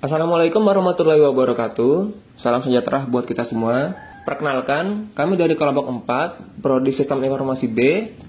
Assalamualaikum warahmatullahi wabarakatuh. Salam sejahtera buat kita semua. Perkenalkan, kami dari kelompok 4, Prodi Sistem Informasi B.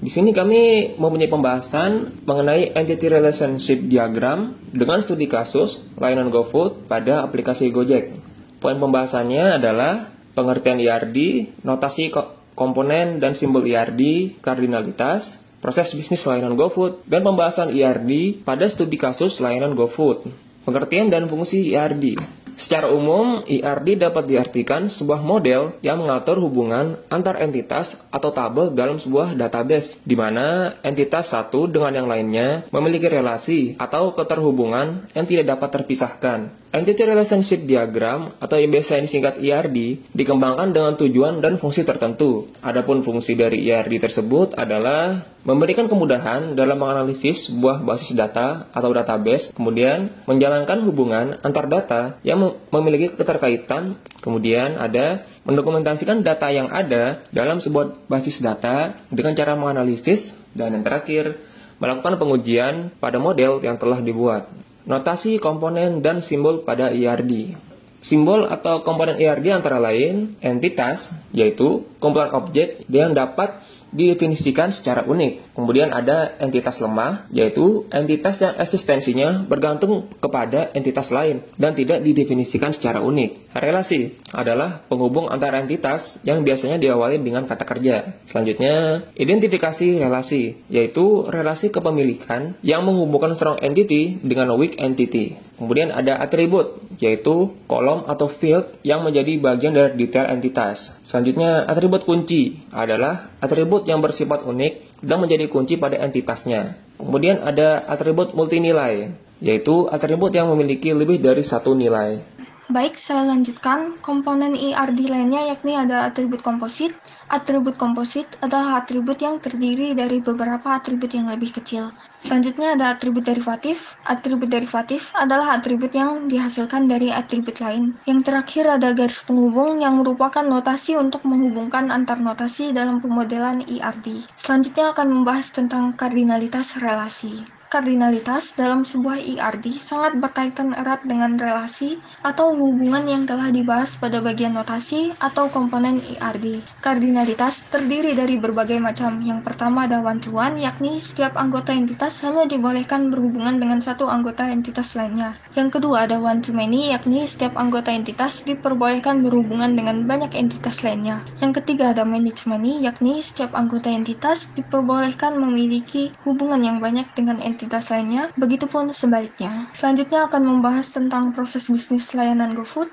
Di sini kami mempunyai pembahasan mengenai Entity Relationship Diagram dengan studi kasus layanan GoFood pada aplikasi Gojek. Poin pembahasannya adalah pengertian IRD, notasi komponen dan simbol IRD, kardinalitas, proses bisnis layanan GoFood, dan pembahasan IRD pada studi kasus layanan GoFood. Pengertian dan fungsi IRD. Secara umum, IRD dapat diartikan sebuah model yang mengatur hubungan antar entitas atau tabel dalam sebuah database, di mana entitas satu dengan yang lainnya memiliki relasi atau keterhubungan yang tidak dapat terpisahkan. Entity Relationship Diagram atau yang biasa disingkat IRD dikembangkan dengan tujuan dan fungsi tertentu. Adapun fungsi dari IRD tersebut adalah memberikan kemudahan dalam menganalisis sebuah basis data atau database, kemudian menjalankan hubungan antar data yang memiliki keterkaitan, kemudian ada mendokumentasikan data yang ada dalam sebuah basis data dengan cara menganalisis, dan yang terakhir, melakukan pengujian pada model yang telah dibuat. Notasi, komponen, dan simbol pada IRD. Simbol atau komponen IRD antara lain entitas, yaitu kumpulan objek yang dapat didefinisikan secara unik. Kemudian ada entitas lemah, yaitu entitas yang eksistensinya bergantung kepada entitas lain dan tidak didefinisikan secara unik. Relasi adalah penghubung antara entitas yang biasanya diawali dengan kata kerja. Selanjutnya, identifikasi relasi, yaitu relasi kepemilikan yang menghubungkan strong entity dengan weak entity. Kemudian ada atribut, yaitu kolom atau field yang menjadi bagian dari detail entitas. Selanjutnya, atribut kunci adalah atribut yang bersifat unik dan menjadi kunci pada entitasnya. Kemudian ada atribut multinilai, yaitu atribut yang memiliki lebih dari satu nilai. Baik, saya lanjutkan. Komponen IRD lainnya yakni ada atribut komposit. Atribut komposit adalah atribut yang terdiri dari beberapa atribut yang lebih kecil. Selanjutnya ada atribut derivatif. Atribut derivatif adalah atribut yang dihasilkan dari atribut lain. Yang terakhir ada garis penghubung yang merupakan notasi untuk menghubungkan antar notasi dalam pemodelan IRD. Selanjutnya akan membahas tentang kardinalitas relasi. Kardinalitas dalam sebuah IRD sangat berkaitan erat dengan relasi atau hubungan yang telah dibahas pada bagian notasi atau komponen IRD. Kardinalitas terdiri dari berbagai macam. Yang pertama ada one-to-one, yakni setiap anggota entitas hanya dibolehkan berhubungan dengan satu anggota entitas lainnya. Yang kedua ada one-to-many, yakni setiap anggota entitas diperbolehkan berhubungan dengan banyak entitas lainnya. Yang ketiga ada many-to-many, yakni setiap anggota entitas diperbolehkan memiliki hubungan yang banyak dengan entitas lainnya, begitupun sebaliknya. Selanjutnya akan membahas tentang proses bisnis layanan GoFood.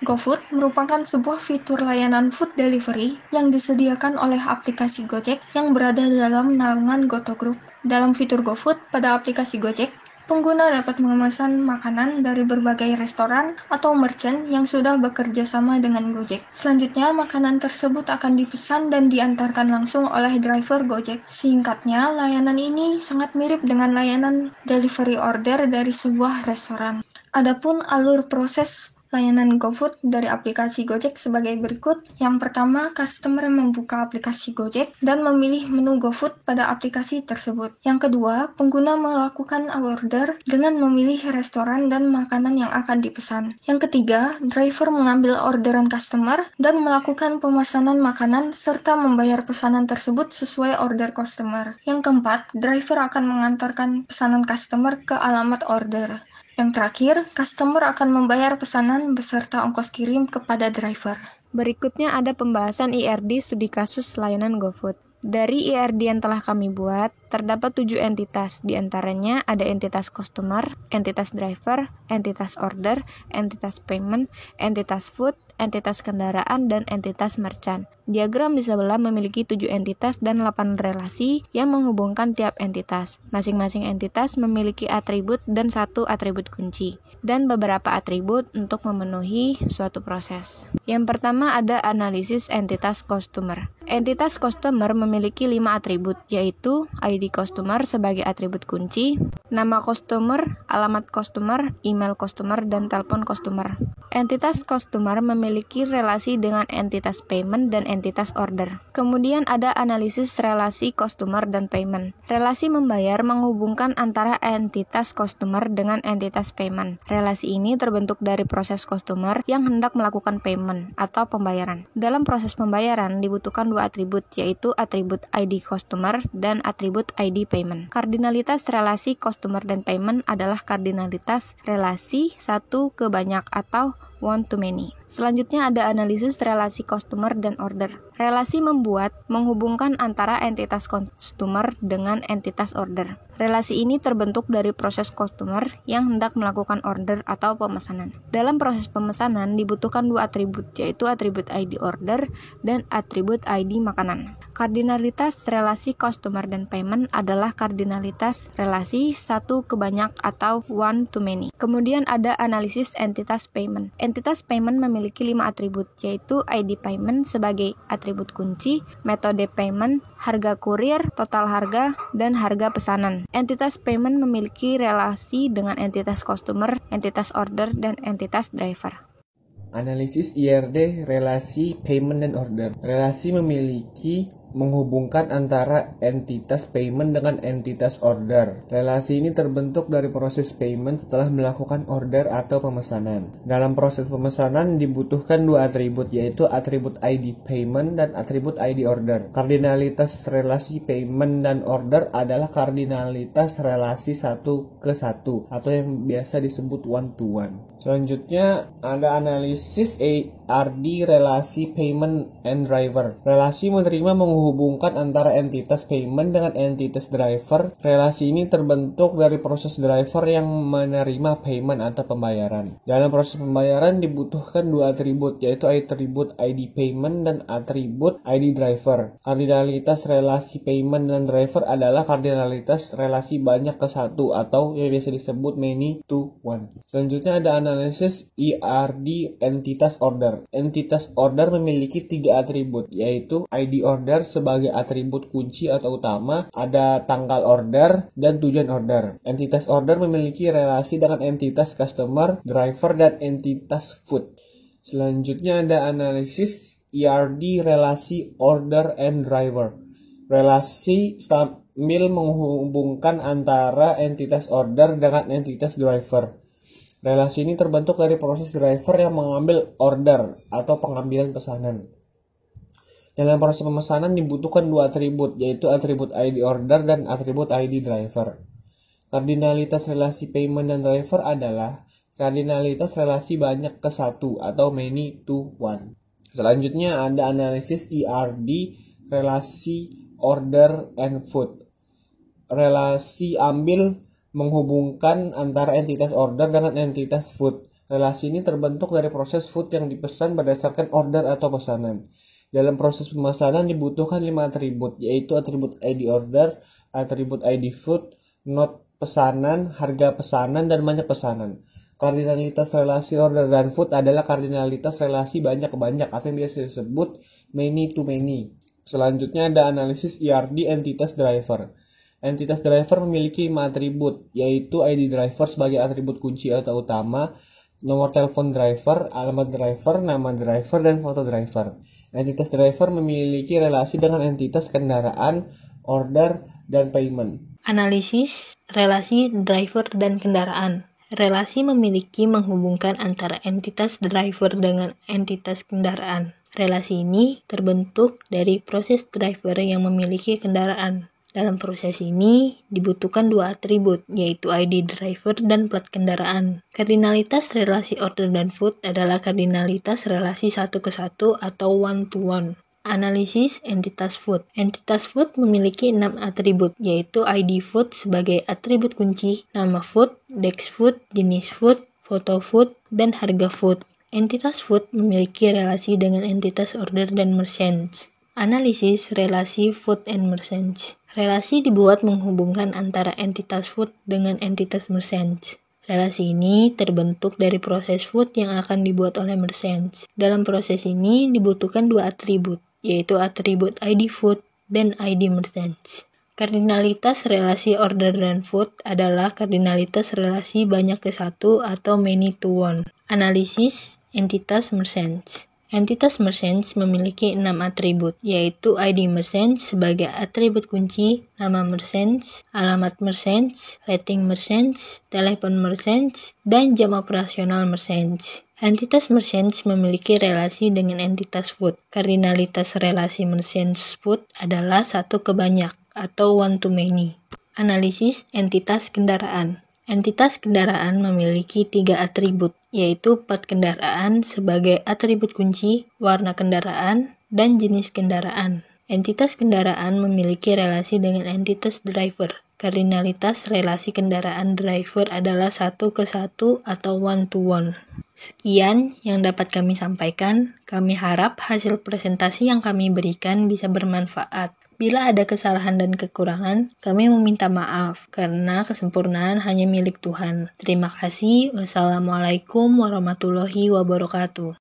GoFood merupakan sebuah fitur layanan food delivery yang disediakan oleh aplikasi Gojek yang berada dalam naungan Goto Group. Dalam fitur GoFood pada aplikasi Gojek, pengguna dapat memesan makanan dari berbagai restoran atau merchant yang sudah bekerja sama dengan Gojek. Selanjutnya, makanan tersebut akan dipesan dan diantarkan langsung oleh driver Gojek. Singkatnya, layanan ini sangat mirip dengan layanan delivery order dari sebuah restoran. Adapun alur proses layanan GoFood dari aplikasi Gojek sebagai berikut. Yang pertama, customer membuka aplikasi Gojek dan memilih menu GoFood pada aplikasi tersebut. Yang kedua, pengguna melakukan order dengan memilih restoran dan makanan yang akan dipesan. Yang ketiga, driver mengambil orderan customer dan melakukan pemesanan makanan serta membayar pesanan tersebut sesuai order customer. Yang keempat, driver akan mengantarkan pesanan customer ke alamat order. Yang terakhir, customer akan membayar pesanan beserta ongkos kirim kepada driver. Berikutnya ada pembahasan IRD studi kasus layanan GoFood. Dari IRD yang telah kami buat, terdapat 7 entitas. Di antaranya ada entitas customer, entitas driver, entitas order, entitas payment, entitas food, entitas kendaraan, dan entitas merchant. Diagram di sebelah memiliki 7 entitas dan 8 relasi yang menghubungkan tiap entitas. Masing-masing entitas memiliki atribut dan 1 atribut kunci, dan beberapa atribut untuk memenuhi suatu proses. Yang pertama ada analisis entitas customer. Entitas customer memiliki 5 atribut, yaitu ID ID customer sebagai atribut kunci, nama customer, alamat customer, email customer, dan telepon customer. Entitas customer memiliki relasi dengan entitas payment dan entitas order. Kemudian ada analisis relasi customer dan payment. Relasi membayar menghubungkan antara entitas customer dengan entitas payment. Relasi ini terbentuk dari proses customer yang hendak melakukan payment atau pembayaran. Dalam proses pembayaran dibutuhkan dua atribut, yaitu atribut ID customer dan atribut ID payment. Kardinalitas relasi customer dan payment adalah kardinalitas relasi satu ke banyak atau one to many. Selanjutnya ada analisis relasi customer dan order. Relasi menghubungkan antara entitas customer dengan entitas order. Relasi ini terbentuk dari proses customer yang hendak melakukan order atau pemesanan. Dalam proses pemesanan dibutuhkan dua atribut, yaitu atribut ID order dan atribut ID makanan. Kardinalitas relasi customer dan payment adalah kardinalitas relasi satu ke banyak atau one to many. Kemudian ada analisis entitas payment. Entitas payment memiliki 5 atribut, yaitu ID payment sebagai atribut kunci, metode payment, harga kurir, total harga, dan harga pesanan. Entitas payment memiliki relasi dengan entitas customer, entitas order, dan entitas driver. Analisis IRD relasi payment dan order. Relasi menghubungkan antara entitas payment dengan entitas order. Relasi ini terbentuk dari proses payment setelah melakukan order atau pemesanan. Dalam proses pemesanan dibutuhkan dua atribut, yaitu atribut ID payment dan atribut ID order. Kardinalitas relasi payment dan order adalah kardinalitas relasi satu ke satu atau yang biasa disebut one to one. Selanjutnya ada analisis ARD relasi payment and driver. Relasi menerima menghubungkan antara entitas payment dengan entitas driver. Relasi ini terbentuk dari proses driver yang menerima payment atau pembayaran. Dalam proses pembayaran dibutuhkan dua atribut, yaitu atribut ID payment dan atribut ID driver. Kardinalitas relasi payment dan driver adalah kardinalitas relasi banyak ke satu atau yang biasa disebut many to one. Selanjutnya ada analisis IRD entitas order. Entitas order memiliki 3 atribut, yaitu ID order sebagai atribut kunci atau utama, ada tanggal order, dan tujuan order. Entitas order memiliki relasi dengan entitas customer, driver, dan entitas food. Selanjutnya ada analisis IRD relasi order and driver. Relasi sambil menghubungkan antara entitas order dengan entitas driver. Relasi ini terbentuk dari proses driver yang mengambil order atau pengambilan pesanan. Dalam proses pemesanan dibutuhkan dua atribut, yaitu atribut ID order dan atribut ID driver. Kardinalitas relasi payment dan driver adalah kardinalitas relasi banyak ke satu atau many to one. Selanjutnya ada analisis IRD relasi order and food. Relasi ambil menghubungkan antara entitas order dengan entitas food. Relasi ini terbentuk dari proses food yang dipesan berdasarkan order atau pesanan. Dalam proses pemesanan dibutuhkan 5 atribut, yaitu atribut ID order, atribut ID food, not pesanan, harga pesanan, dan banyak pesanan. Kardinalitas relasi order dan food adalah kardinalitas relasi banyak ke banyak atau yang biasa disebut many to many. Selanjutnya ada analisis IRD entitas driver. Entitas driver memiliki 5 atribut, yaitu ID driver sebagai atribut kunci atau utama, nomor telepon driver, alamat driver, nama driver, dan foto driver. Entitas driver memiliki relasi dengan entitas kendaraan, order, dan payment. Analisis relasi driver dan kendaraan. Relasi memiliki menghubungkan antara entitas driver dengan entitas kendaraan. Relasi ini terbentuk dari proses driver yang memiliki kendaraan. Dalam proses ini dibutuhkan 2 atribut, yaitu ID driver dan plat kendaraan. Kardinalitas relasi order dan food adalah kardinalitas relasi satu ke satu atau one to one. Analisis entitas food. Entitas food memiliki 6 atribut, yaitu ID food sebagai atribut kunci, nama food, dex food, jenis food, foto food, dan harga food. Entitas food memiliki relasi dengan entitas order dan merchants. Analisis relasi food and merchants. Relasi dibuat menghubungkan antara entitas food dengan entitas merchants. Relasi ini terbentuk dari proses food yang akan dibuat oleh merchants. Dalam proses ini dibutuhkan 2 atribut, yaitu atribut ID food dan ID merchants. Kardinalitas relasi order dan food adalah kardinalitas relasi banyak ke satu atau many to one. Analisis entitas merchants. Entitas merchants memiliki 6 atribut, yaitu ID merchants sebagai atribut kunci, nama merchants, alamat merchants, rating merchants, telepon merchants, dan jam operasional merchants. Entitas merchants memiliki relasi dengan entitas food. Kardinalitas relasi merchants food adalah satu ke banyak atau one to many. Analisis entitas kendaraan. Entitas kendaraan memiliki 3 atribut, yaitu plat kendaraan sebagai atribut kunci, warna kendaraan, dan jenis kendaraan. Entitas kendaraan memiliki relasi dengan entitas driver. Kardinalitas relasi kendaraan driver adalah satu ke satu atau one to one. Sekian yang dapat kami sampaikan. Kami harap hasil presentasi yang kami berikan bisa bermanfaat. Bila ada kesalahan dan kekurangan, kami meminta maaf karena kesempurnaan hanya milik Tuhan. Terima kasih. Wassalamualaikum warahmatullahi wabarakatuh.